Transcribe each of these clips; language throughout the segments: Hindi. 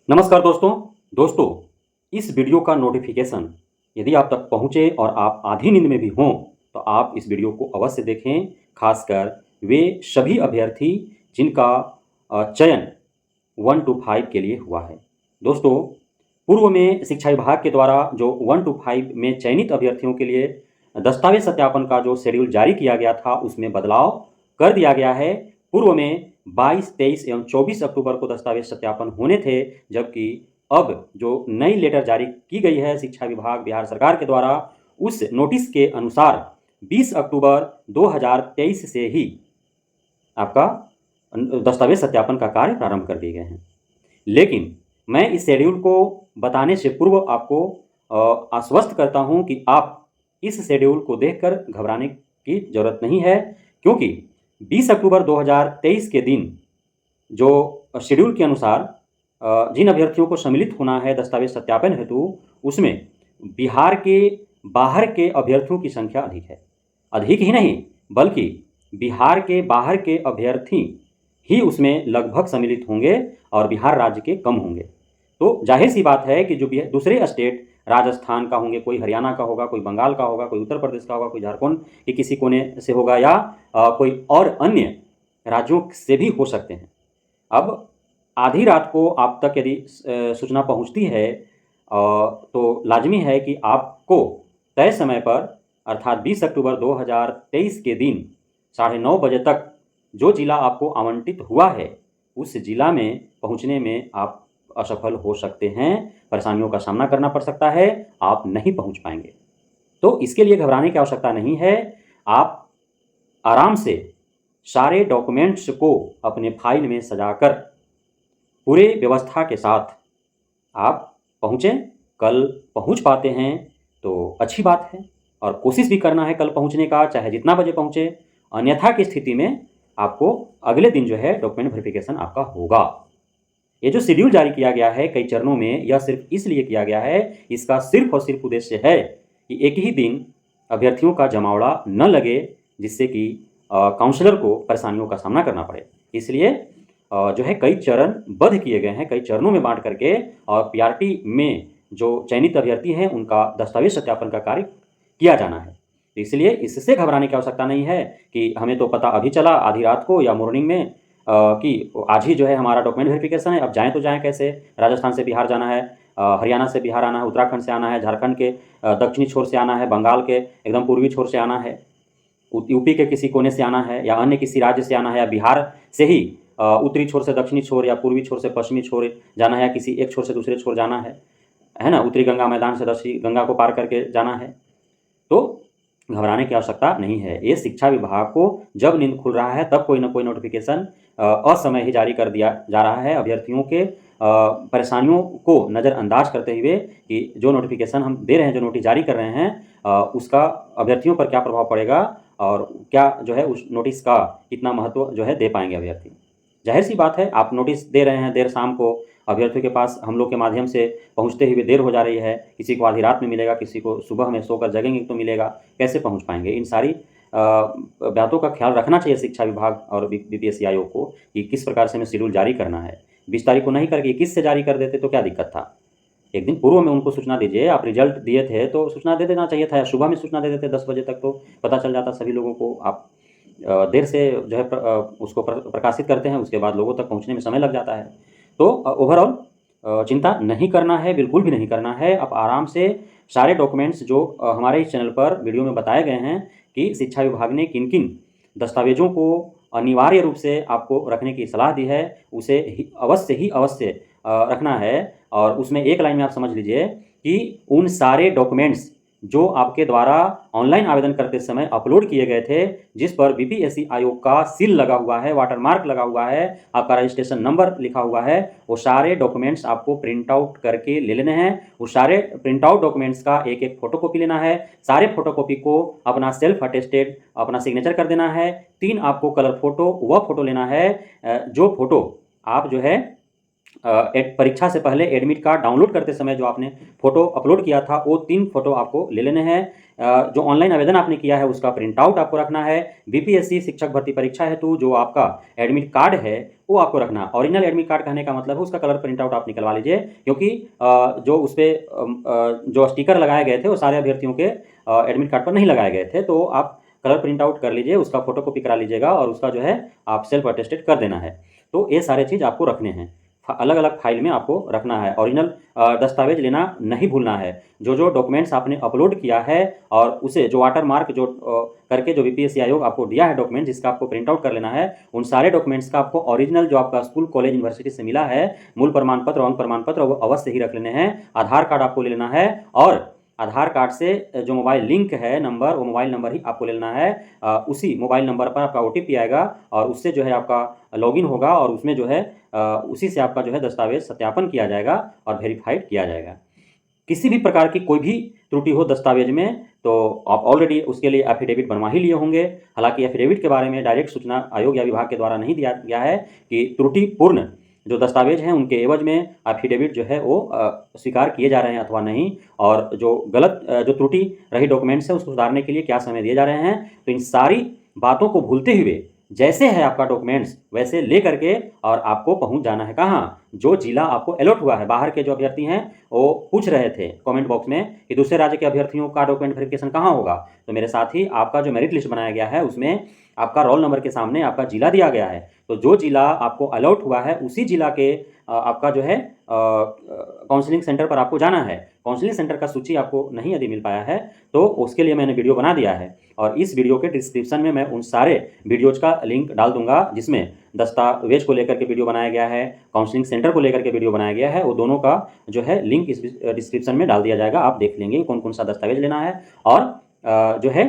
नमस्कार दोस्तों, इस वीडियो का नोटिफिकेशन यदि आप तक पहुँचे और आप आधी नींद में भी हों, तो आप इस वीडियो को अवश्य देखें। खासकर वे सभी अभ्यर्थी जिनका चयन 1 to 5 के लिए हुआ है। दोस्तों, पूर्व में शिक्षा विभाग के द्वारा जो 1 to 5 में चयनित अभ्यर्थियों के लिए दस्तावेज सत्यापन का जो शेड्यूल जारी किया गया था, उसमें बदलाव कर दिया गया है। पूर्व में 22, 23 एवं 24 अक्टूबर को दस्तावेज सत्यापन होने थे, जबकि अब जो नई लेटर जारी की गई है शिक्षा विभाग बिहार सरकार के द्वारा, उस नोटिस के अनुसार 20 अक्टूबर 2023 से ही आपका दस्तावेज सत्यापन का कार्य प्रारंभ कर दिए गए हैं। लेकिन मैं इस शेड्यूल को बताने से पूर्व आपको आश्वस्त करता हूं कि आप इस शेड्यूल को देखकर घबराने की ज़रूरत नहीं है, क्योंकि 20 अक्टूबर 2023 के दिन जो शेड्यूल के अनुसार जिन अभ्यर्थियों को सम्मिलित होना है दस्तावेज सत्यापन हेतु, उसमें बिहार के बाहर के अभ्यर्थियों की संख्या अधिक है। अधिक ही नहीं, बल्कि बिहार के बाहर के अभ्यर्थी ही उसमें लगभग सम्मिलित होंगे और बिहार राज्य के कम होंगे। तो जाहिर सी बात है कि जो दूसरे स्टेट राजस्थान का होंगे, कोई हरियाणा का होगा, कोई बंगाल का होगा, कोई उत्तर प्रदेश का होगा, कोई झारखंड के किसी कोने से होगा, या कोई और अन्य राज्यों से भी हो सकते हैं। अब आधी रात को आप तक यदि सूचना पहुंचती है तो लाजमी है कि आपको तय समय पर अर्थात 20 अक्टूबर 2023 के दिन 9:30 बजे तक जो जिला आपको आवंटित हुआ है, उस जिला में पहुंचने में आप असफल हो सकते हैं, परेशानियों का सामना करना पड़ सकता है, आप नहीं पहुंच पाएंगे। तो इसके लिए घबराने की आवश्यकता नहीं है। आप आराम से सारे डॉक्यूमेंट्स को अपने फाइल में सजाकर पूरे व्यवस्था के साथ आप पहुँचें। कल पहुँच पाते हैं तो अच्छी बात है, और कोशिश भी करना है कल पहुँचने का, चाहे जितना बजे पहुँचे। अन्यथा की स्थिति में आपको अगले दिन जो है डॉक्यूमेंट वेरिफिकेशन आपका होगा। ये जो शेड्यूल जारी किया गया है कई चरणों में, यह सिर्फ इसलिए किया गया है, इसका सिर्फ और सिर्फ उद्देश्य है कि एक ही दिन अभ्यर्थियों का जमावड़ा न लगे, जिससे कि काउंसलर को परेशानियों का सामना करना पड़े। इसलिए जो है कई चरणबद्ध किए गए हैं, कई चरणों में बांट करके, और पीआरटी में जो चयनित अभ्यर्थी हैं उनका दस्तावेज सत्यापन का कार्य किया जाना है। तो इसलिए इससे घबराने की आवश्यकता नहीं है कि हमें तो पता अभी चला आधी रात को या मॉर्निंग में कि आज ही जो है हमारा डॉक्यूमेंट वेरिफिकेशन है, अब जाएँ तो जाएँ कैसे? राजस्थान से बिहार जाना है, हरियाणा से बिहार आना है, उत्तराखंड से आना है, झारखंड के दक्षिणी छोर से आना है, बंगाल के एकदम पूर्वी छोर से आना है, यूपी के किसी कोने से आना है, या अन्य किसी राज्य से आना है, या बिहार से ही उत्तरी छोर से दक्षिणी छोर या पूर्वी छोर से पश्चिमी छोर जाना है, या किसी एक छोर से दूसरे छोर जाना है ना? उत्तरी गंगा मैदान से दक्षिणी गंगा को पार करके जाना है। तो घबराने की आवश्यकता नहीं है। ये शिक्षा विभाग को जब नींद खुल रहा है तब कोई ना कोई नोटिफिकेशन असमय ही जारी कर दिया जा रहा है, अभ्यर्थियों के परेशानियों को नज़रअंदाज करते हुए कि जो नोटिफिकेशन हम दे रहे हैं, जो नोटिस जारी कर रहे हैं, उसका अभ्यर्थियों पर क्या प्रभाव पड़ेगा, और क्या जो है उस नोटिस का कितना महत्व जो है दे पाएंगे अभ्यर्थी। जाहिर सी बात है, आप नोटिस दे रहे हैं देर शाम को, अभ्यर्थियों के पास हम लोग के माध्यम से पहुंचते हुए देर हो जा रही है, किसी को आधी रात में मिलेगा, किसी को सुबह में सोकर जगेंगे तो मिलेगा, कैसे पहुंच पाएंगे? इन सारी बातों का ख्याल रखना चाहिए शिक्षा विभाग और बीपीएससी आयोग को कि किस प्रकार से हमें शेड्यूल जारी करना है। 20 तारीख को नहीं करके 21 से जारी कर देते तो क्या दिक्कत था? एक दिन पूर्व में उनको सूचना दीजिए। आप रिजल्ट दिए थे तो सूचना दे देना चाहिए था, या सुबह में सूचना दे देते 10 बजे तक, तो पता चल जाता सभी लोगों को। आप देर से जो है उसको प्रकाशित करते हैं, उसके बाद लोगों तक पहुंचने में समय लग जाता है। तो ओवरऑल चिंता नहीं करना है, बिल्कुल भी नहीं करना है। आप आराम से सारे डॉक्यूमेंट्स जो हमारे इस चैनल पर वीडियो में बताए गए हैं कि शिक्षा विभाग ने किन किन दस्तावेजों को अनिवार्य रूप से आपको रखने की सलाह दी है, उसे अवश्य रखना है। और उसमें एक लाइन में आप समझ लीजिए कि उन सारे डॉक्यूमेंट्स जो आपके द्वारा ऑनलाइन आवेदन करते समय अपलोड किए गए थे, जिस पर बीपीएससी आयोग का सील लगा हुआ है, वाटरमार्क लगा हुआ है, आपका रजिस्ट्रेशन नंबर लिखा हुआ है, वो सारे डॉक्यूमेंट्स आपको प्रिंट आउट करके ले लेने हैं। उस सारे प्रिंट आउट डॉक्यूमेंट्स का एक एक फोटोकॉपी लेना है। सारे फोटोकॉपी को अपना सेल्फ अटेस्टेड अपना सिग्नेचर कर देना है। 3 आपको कलर फोटो, वह फोटो लेना है जो फोटो आप जो है परीक्षा से पहले एडमिट कार्ड डाउनलोड करते समय जो आपने फ़ोटो अपलोड किया था, वो 3 फ़ोटो आपको ले लेने हैं। जो ऑनलाइन आवेदन आपने किया है उसका प्रिंट आउट आपको रखना है। बीपीएससी शिक्षक भर्ती परीक्षा हेतु जो आपका एडमिट कार्ड है वो आपको रखना। ओरिजिनल एडमिट कार्ड कहने का मतलब है उसका कलर प्रिंट आउट आप निकलवा लीजिए, क्योंकि जो उस पर जो स्टिकर लगाए गए थे वो सारे अभ्यर्थियों के एडमिट कार्ड पर नहीं लगाए गए थे। तो आप कलर प्रिंट आउट कर लीजिए, उसका फोटो कॉपी करा लीजिएगा और उसका जो है आप सेल्फ अटेस्टेड कर देना है। तो ये सारे चीज़ आपको रखने हैं, अलग अलग फाइल में आपको रखना है। ओरिजिनल दस्तावेज लेना नहीं भूलना है। जो डॉक्यूमेंट्स आपने अपलोड किया है और उसे जो वाटर मार्क जो करके जो बीपीएससी आयोग आपको दिया है डॉक्यूमेंट, जिसका आपको प्रिंट आउट कर लेना है, उन सारे डॉक्यूमेंट्स का आपको ओरिजिनल जो आपका स्कूल कॉलेज यूनिवर्सिटी से मिला है, मूल प्रमाण पत्र अंक प्रमाण पत्र, वो अवश्य ही रख लेने हैं। आधार कार्ड आपको ले लेना है और आधार कार्ड से जो मोबाइल लिंक है नंबर, वो मोबाइल नंबर ही आपको ले लेना है। उसी मोबाइल नंबर पर आपका ओटीपी आएगा और उससे जो है आपका लॉगिन होगा और उसमें जो है उसी से आपका जो है दस्तावेज सत्यापन किया जाएगा और वेरीफाइड किया जाएगा। किसी भी प्रकार की कोई भी त्रुटि हो दस्तावेज में तो आप ऑलरेडी उसके लिए एफिडेविट बनवा ही लिए होंगे। हालांकि एफिडेविट के बारे में डायरेक्ट सूचना आयोग या विभाग के द्वारा नहीं दिया गया है कि त्रुटिपूर्ण जो दस्तावेज हैं उनके एवज में एफिडेविट जो है वो स्वीकार किए जा रहे हैं अथवा नहीं, और जो गलत जो त्रुटि रही डॉक्यूमेंट्स है उसको सुधारने के लिए क्या समय दिए जा रहे हैं। तो इन सारी बातों को भूलते हुए जैसे है आपका डॉक्यूमेंट्स वैसे ले करके और आपको पहुंच जाना है कहाँ, जो जिला आपको अलॉट हुआ है। बाहर के जो अभ्यर्थी हैं वो पूछ रहे थे कमेंट बॉक्स में कि दूसरे राज्य के अभ्यर्थियों का डॉक्यूमेंट वेरिफिकेशन कहाँ होगा। तो मेरे साथी, आपका जो मेरिट लिस्ट बनाया गया है उसमें आपका रोल नंबर के सामने आपका जिला दिया गया है। तो जो जिला आपको अलॉट हुआ है उसी जिला के आपका जो है काउंसलिंग सेंटर पर आपको जाना है। काउंसलिंग सेंटर का सूची आपको नहीं यदि मिल पाया है तो उसके लिए मैंने वीडियो बना दिया है और इस वीडियो के डिस्क्रिप्शन में मैं उन सारे वीडियोज का लिंक डाल दूंगा जिसमें दस्तावेज को लेकर के वीडियो बनाया गया है, काउंसलिंग सेंटर को लेकर के वीडियो बनाया गया है। वो दोनों का जो है लिंक इस डिस्क्रिप्शन में डाल दिया जाएगा। आप देख लेंगे कौन कौन सा दस्तावेज लेना है और जो है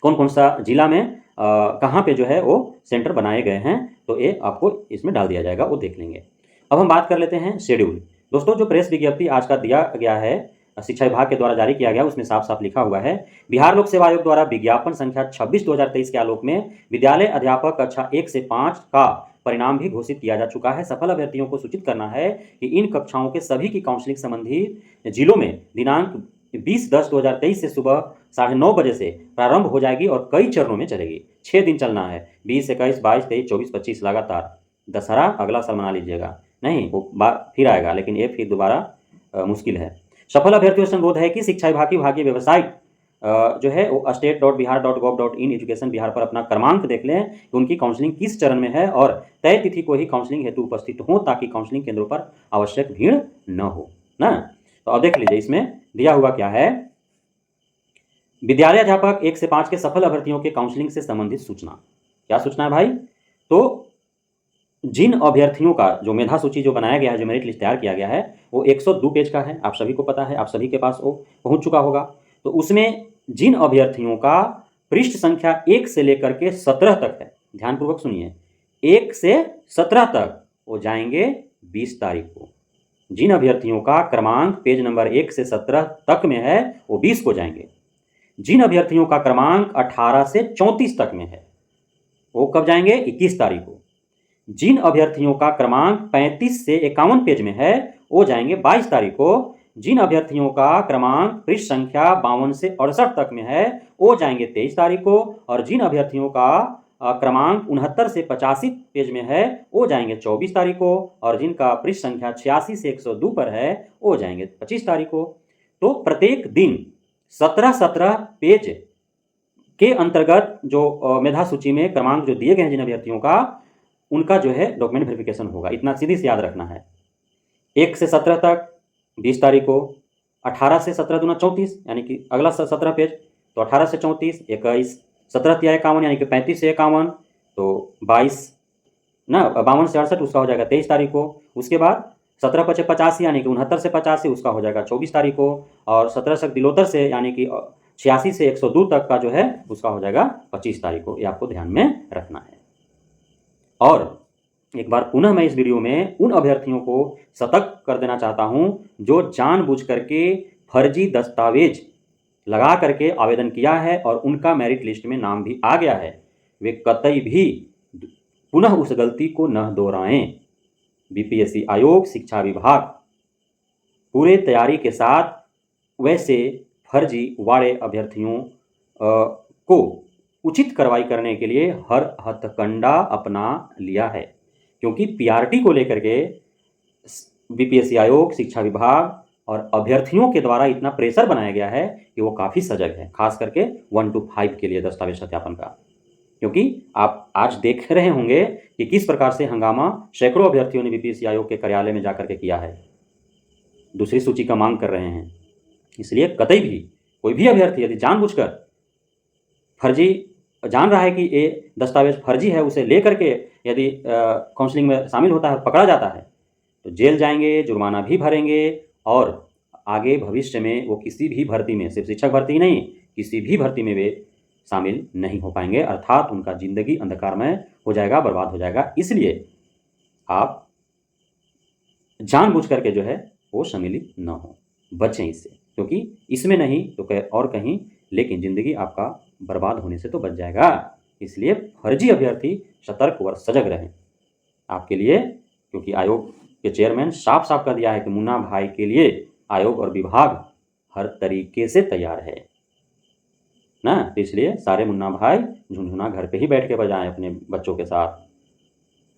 कौन कौन सा जिला में कहाँ पे जो है वो सेंटर बनाए गए हैं, तो ये आपको इसमें डाल दिया जाएगा, वो देख लेंगे। अब हम बात कर लेते हैं शेड्यूल। दोस्तों, जो प्रेस विज्ञप्ति आज का दिया गया है शिक्षा विभाग के द्वारा जारी किया गया, उसमें साफ साफ लिखा हुआ है, बिहार लोक सेवा आयोग द्वारा विज्ञापन संख्या 26/2023 के आलोक में विद्यालय अध्यापक कक्षा 1 से 5 का परिणाम भी घोषित किया जा चुका है। सफल अभ्यर्थियों को सूचित करना है कि इन कक्षाओं के सभी की काउंसलिंग संबंधी जिलों में दिनांक 20/10/2023 से सुबह 9:30 बजे से प्रारंभ हो जाएगी और कई चरणों में चलेगी। 6 दिन चलना है, 20, 21, 22, 23, 24, 25 लगातार। दशहरा अगला साल मना लीजिएगा, नहीं वो फिर आएगा, लेकिन ये फिर दोबारा मुश्किल है। सफल अभ्यर्थियों से अनुरोध है कि शिक्षा विभाग की विभागीय वेबसाइट जो है वो state.bihar.gov.in एजुकेशन बिहार पर अपना क्रमांक देख लें कि उनकी काउंसलिंग किस चरण में है और तय तिथि को ही काउंसलिंग हेतु उपस्थित हो, ताकि काउंसलिंग केंद्रों पर आवश्यक भीड़ न हो ना। तो अब देख लीजिए इसमें दिया हुआ क्या है। विद्यालय अध्यापक 1 से 5 के सफल अभ्यर्थियों के काउंसलिंग से संबंधित सूचना। क्या सूचना है भाई? तो जिन अभ्यर्थियों का जो मेधा सूची जो बनाया गया है, जो मेरिट लिस्ट तैयार किया गया है, वो 102 पेज का है। आप सभी को पता है, आप सभी के पास वो पहुंच चुका होगा। तो उसमें जिन अभ्यर्थियों का पृष्ठ संख्या 1 से लेकर के 17 तक है, ध्यानपूर्वक सुनिए, 1 से 17 तक वो जाएंगे 20 तारीख को। जिन अभ्यर्थियों का क्रमांक पेज नंबर 1 से 17 तक में है वो 20 को जाएंगे। जिन अभ्यर्थियों का क्रमांक 18 से 34 तक में है वो कब जाएंगे? 21 तारीख को। जिन अभ्यर्थियों का क्रमांक 35 से 51 पेज में है वो जाएंगे 22 तारीख को। जिन अभ्यर्थियों का क्रमांक पृष्ठ संख्या 52 से 68 तक में है वो जाएंगे 23 तारीख को। और जिन अभ्यर्थियों का क्रमांक 69 से 85 पेज में है वो जाएंगे 24 तारीख को। और जिनका पृष्ठ संख्या 86 से 102 पर है वो जाएंगे 25 तारीख को। तो प्रत्येक दिन 17-17 पेज के अंतर्गत जो मेधा सूची में क्रमांक जो दिए गए हैं जिन अभ्यर्थियों का, उनका जो है डॉक्यूमेंट वेरिफिकेशन होगा। इतना सीधी से याद रखना है। 1 से 17 तक 20 तारीख को, 18 से 17 दूना 34 यानी कि अगला 17 पेज, तो 18 से 34 21, 17 या 51 यानी कि 35 से 51, तो 22 ना, 52 से 68 उसका हो जाएगा 23 तारीख को। उसके बाद 17 पचे 85 यानी कि 69 से 85 उसका हो जाएगा 24 तारीख को। और 17 से दिलोतर से यानी कि 86 से 102 तक का जो है उसका हो जाएगा 25 तारीख को। ये आपको ध्यान में रखना है। और एक बार पुनः मैं इस वीडियो में उन अभ्यर्थियों को सतर्क कर देना चाहता हूं जो जानबूझ करके फर्जी दस्तावेज लगा करके आवेदन किया है और उनका मेरिट लिस्ट में नाम भी आ गया है, वे कतई भी पुनः उस गलती को न दोहराएं। बीपीएससी आयोग, शिक्षा विभाग पूरे तैयारी के साथ वैसे फर्जीवाड़े अभ्यर्थियों को उचित कार्रवाई करने के लिए हर हथकंडा अपना लिया है, क्योंकि पीआरटी को लेकर के बीपीएससी आयोग, शिक्षा विभाग और अभ्यर्थियों के द्वारा इतना प्रेशर बनाया गया है कि वो काफ़ी सजग है, खास करके 1 to 5 के लिए दस्तावेज सत्यापन का। क्योंकि आप आज देख रहे होंगे कि किस प्रकार से हंगामा सैकड़ों अभ्यर्थियों ने बीपीएससी आयोग के कार्यालय में जाकर के किया है, दूसरी सूची का मांग कर रहे हैं। इसलिए कतई भी कोई भी अभ्यर्थी यदि जानबूझकर फर्जी जान रहा है कि ये दस्तावेज फर्जी है, उसे लेकर के यदि काउंसलिंग में शामिल होता है, पकड़ा जाता है, तो जेल जाएंगे, जुर्माना भी भरेंगे और आगे भविष्य में वो किसी भी भर्ती में, सिर्फ शिक्षक भर्ती ही नहीं, किसी भी भर्ती में वे शामिल नहीं हो पाएंगे, अर्थात उनका जिंदगी अंधकारमय हो जाएगा, बर्बाद हो जाएगा। इसलिए आप जानबूझ करके जो है वो सम्मिलित न हो, बचें इससे, क्योंकि इसमें नहीं तो और कहीं, लेकिन जिंदगी आपका बर्बाद होने से तो बच जाएगा। इसलिए फर्जी अभ्यर्थी सतर्क व सजग रहें आपके लिए, क्योंकि आयोग के चेयरमैन साफ साफ कह दिया है कि मुन्ना भाई के लिए आयोग और विभाग हर तरीके से तैयार है ना। तो इसलिए सारे मुन्ना भाई झुनझुना घर पे ही बैठ के बजाएं अपने बच्चों के साथ,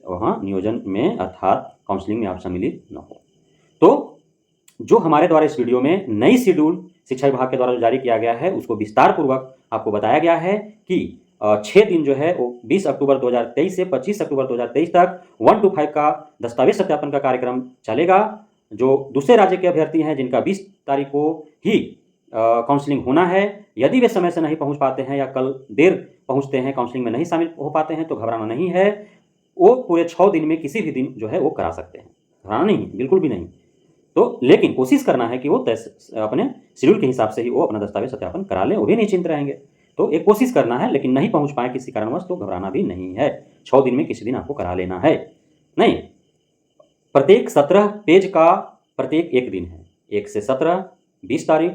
वहाँ नियोजन में अर्थात काउंसलिंग में आप सम्मिलित न हो। तो जो हमारे द्वारा इस वीडियो में नई शेड्यूल शिक्षा विभाग के द्वारा जो जारी किया गया है, उसको विस्तार पूर्वक आपको बताया गया है कि 6 दिन जो है वो 20 अक्टूबर 2023 से 25 अक्टूबर 2023 तक 1 to 5 का दस्तावेज सत्यापन का कार्यक्रम चलेगा। जो दूसरे राज्य के अभ्यर्थी हैं, जिनका 20 तारीख को ही काउंसलिंग होना है, यदि वे समय से नहीं पहुंच पाते हैं या कल देर पहुंचते हैं, काउंसलिंग में नहीं शामिल हो पाते हैं, तो घबराना नहीं है। वो पूरे 6 दिन में किसी भी दिन जो है वो करा सकते हैं, घबराना नहीं, बिल्कुल भी नहीं। तो लेकिन कोशिश करना है कि वो अपने शेड्यूल के हिसाब से ही वो अपना दस्तावेज सत्यापन करा लें, वो भी निश्चिंत रहेंगे। तो एक कोशिश करना है, लेकिन नहीं पहुंच पाए किसी कारणवश तो घबराना भी नहीं है। 6 दिन में किसी दिन आपको करा लेना है। नहीं, प्रत्येक 17 पेज का प्रत्येक एक दिन है, 1 से 17, 20 तारीख,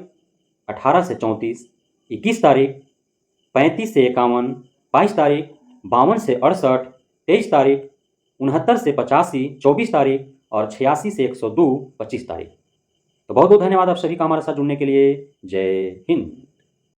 18 से 34, 21 तारीख, 35 से 51, 22 तारीख, 52 से 68, 23 तारीख, 69 से 85, 24 तारीख और 86 से 102, 25 तारीख। तो बहुत बहुत धन्यवाद आप सभी का हमारे साथ जुड़ने के लिए। जय हिंद।